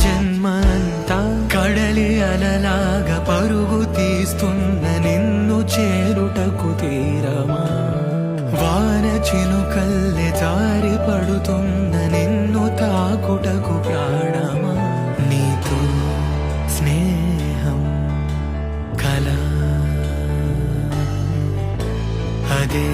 జన్మంతా కడలి అలలాగా పరుగు తీస్తున్న నిన్ను చేరుటకు తీరమా వాన చినుకల్లె జారి పడుతున్న నిన్ను తాకుటకు ప్రాణమా నీతో స్నేహం కల అదే